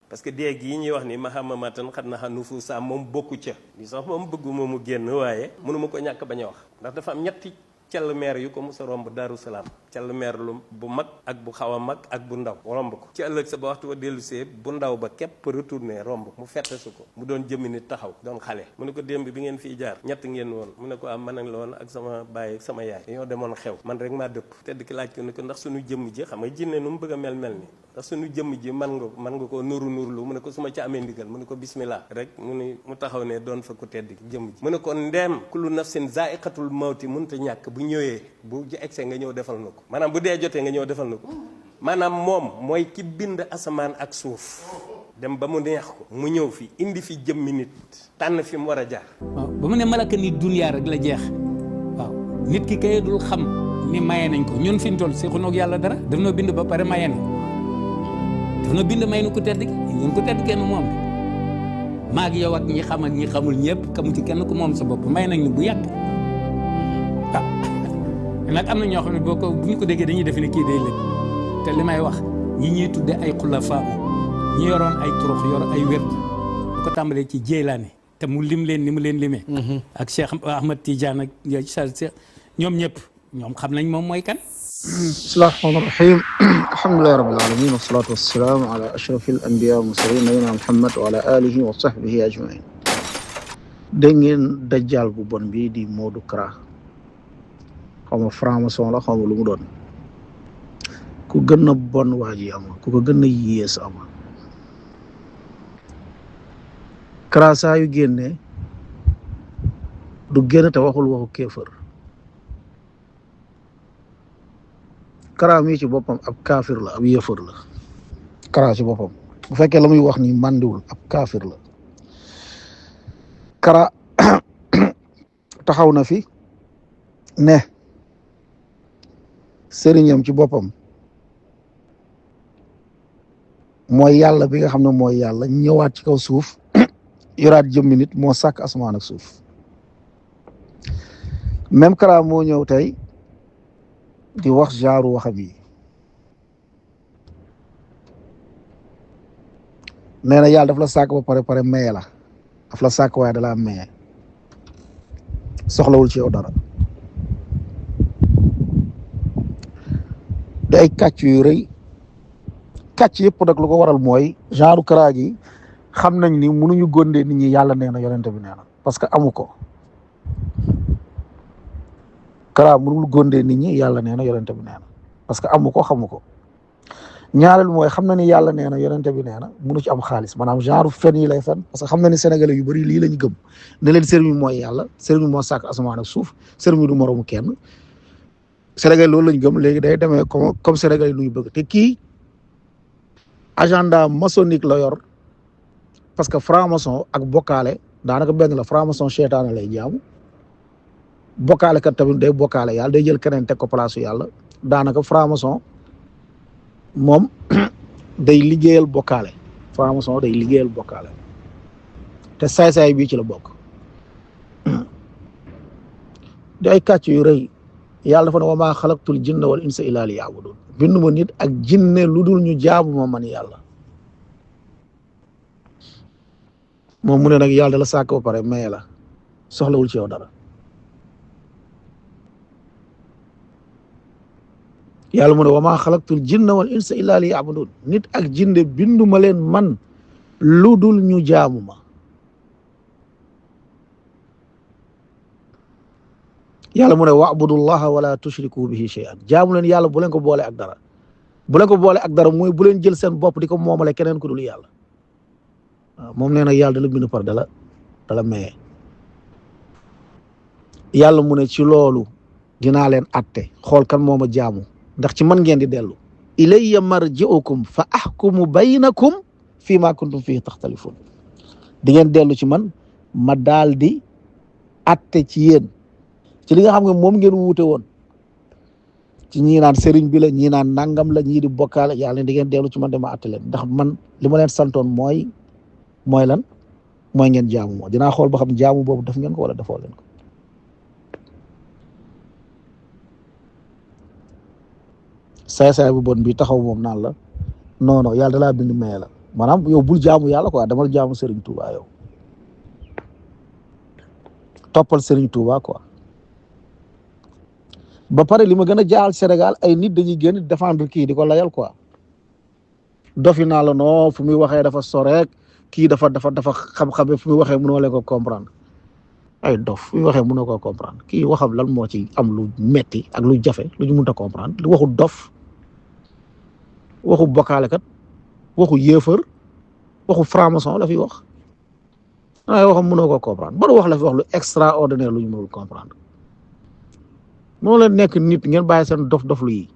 parce que dee gii ñuy wax ni mahamamatan xat naxa nufuusa moom bokku ca li sax moom bëgguma mu génn waaye mënuma ko ñàkk bañ a wax ndax dafa am ñetti call meer yu ko mos a romb Daaru Salaam call meer lu bu mag ak bu xaw a mag ak bu ndaw romb ko ci ëllëg sa ba waxtu wa dellusee bu ndaw ba képp retourné romb mu fettesu ko mu doon jëmmi nit taxaw doon xale mu ne ko démb bi ngeen fiy jaar ñett ngeen woon mu ne ko am man ak la woon ak sama baay ak sama yaay dañoo demoon xew man rek maa dëpp tedd ki laaj ko ne ko ndax suñu jëmm ji xam nga jinne nu mu bëgg a mel ni ndax suñu jëmm ji man nga ko nuru lu mu ne ko su ma ci amee ndigal mu ne ko bismillah rek mu taxaw ne doon fa ko tedd ki jëmm ji mu ne ko ndeem kullu nafsin zaiqatul mawti mënta ñàkk bu ñëwee bu egsee nga ñëw defal na ko maanaam bu dee jotee nga ñëw defal na ko maanaam moom mooy ki bind asamaan ak suuf dem ba mu neex ko mu ñëw fi indi fi jëmmi nit tànn fi mu war a jaar. waaw ba mu ne malaka ni duniyaa rek la jeex waaw nit ki kay dul xam ni maye nañ ko ñun fi ñu toll seexu noog yàlla dara daf noo bind ba pare maye na daf noo bind may nu ko tedd ki ñun ko tedd kenn moom maag yow ak ñi xam ak ñi xamul ñëpp kamu ci kenn ku moom sa bopp may nañ ñu bu yàgg nag am na ñoo xam ne bu ñu ko déggee dañuy defe ne kii day lépp te li may wax ñi ñuy tudde ay xulafaa ñi yoroon ay turux yor ay wér bu ko tàmbalee ci Jeylaani te mu lim leen ni mu leen limee ak Cheikh Ahmad Tidiane ak Cheikh ñoom ñëpp ñoom xam nañ moom mooy kan. bismillahi rahmaani rahim alhamdulillahi rabbil alamin wassalatu wassalamu ala ashrafil anbiya wa mursalin nabiyina Muhammad wa ala alihi wa sahbihi ajmain. dégg ngeen dajjal bu bon bi di Modou Kara xaw ma franc-maçon la xaw ma lu mu doon ku gën a bon waa ji ama ku ko gën a yées ama Kara saa yu génne du génn te waxul waxu kéefër Kara mii ci boppam ab kaafir la ab yëfër la Kara ci boppam bu fekkee la muy wax ni màndiwul ab kaafir la Kara taxaw na fi ne sëriñam ci boppam mooy yàlla bi nga xam ne mooy yàlla ñëwaat ci kaw suuf yoraat jëmmi nit moo sàkk asamaan ak suuf même Kara moo ñëw tey di wax genre waxam yi nee na yàlla daf la sàkk ba pare maye la daf la sàkk waaye da laa maye soxlawul ci yow dara di ay kàcc yu rëy kàcc yëpp nag lu ko waral mooy genre Kara gi xam nañ ni mënuñu góndee nit ñi yàlla nee na yonente bi nee na parce que amu ko Kara mënul góndee nit ñi yàlla nee na yonente bi nee na parce que amu ko xamu ko ñaareel mooy xam na ni yàlla nee na yonente bi nee na mënu ci am xaalis maanaam genre fen yi lay fen parce que xam na ni sénégalais yu bëri lii la ñu gëm ne leen sëriñ bi mooy yàlla sëriñ bi moo sàkk asamaan ak suuf sëriñ bi du moroomu kenn Sénégal loolu lañ gëm léegi day demee comme Sénégal yi lu ñu bëgg te kii agenda maçonnique la yor parce que franc-maçon ak bokkaale daanaka benn la franc-maçon seytaane lay jaamu bokkaale kat tamit day bokkaale yàlla day jël keneen teg ko place yàlla daanaka franc-maçon moom day liggéeyal bokkaale franc-maçon day liggéeyal bokkaale te saay-saay bii ci la bokk di ay kàcc yu rëy yàlla dafa ne wa maa xalaqtul jinna wal insa illa liya'budun bindu ma nit ak jinne lu dul ñu jaamu ma man yàlla moom mu ne nag yàlla da la sàkk ba pare maye la soxlawul ci yow dara yàlla mu ne wa maa xalaqtul jinna wal insa illa liya'budun nit ak jinne bindu ma leen man lu dul ñu jaamu ma yàlla mu ne wa'budullaha wala tushriku bihi shay'an jaamu leen yàlla bu leen ko boole ak dara bu leen ko boole ak dara mooy bu leen jël seen bopp di ko moomale keneen ku dul yàlla waaw moom nee na yàlla da la bind par dala maye yàlla mu ne ci loolu dinaa leen atte xool kan mooma jaamu ndax ci man ngeen di dellu ilayya marji'ukum fa ahkumu baynakum fii ma kuntum fihi taxtalifun di ngeen dellu ci man ma daal di atte ci yéen ci li nga xam nga moom ngeen wuute woon ci ñii naan sëriñ bi la ñii naan nangam la ñii di bokkaale yàlla ne di ngeen dellu ci man dama atte leen ndax man li ma leen santoon mooy lan mooy ngeen jaamu moo dinaa xool ba xam jaamu boobu def ngeen ko wala defoo leen ko saay-saay bu bon bi taxaw moom naan la non non yàlla da laa bind maye la maanaam yow bul jaamu yàlla quoi demal jaamu Serigne Touba yow toppal Serigne Touba quoi. ba pare li ma gën a jaaxal Sénégal ay nit dañuy génn défendre kii di ko layal quoi dofi naa la non fu muy waxee dafa soreek kii dafa xam-xame fu muy waxee mënoo leen ko comprendre ay dof fu muy waxee mënoo ko comprendre kii waxam lan moo ci am lu metti ak lu jafe lu ñu mënta comprendre lu waxu dof waxu bokkaalekat waxu yéefar waxu franc-maçon la fi wax ay waxam mënoo ko comprendre ban wax la fi wax lu extraordinaire lu ñu mënul comprendre moo leen nekk nit ngeen bàyyi seen dof-dof lu yi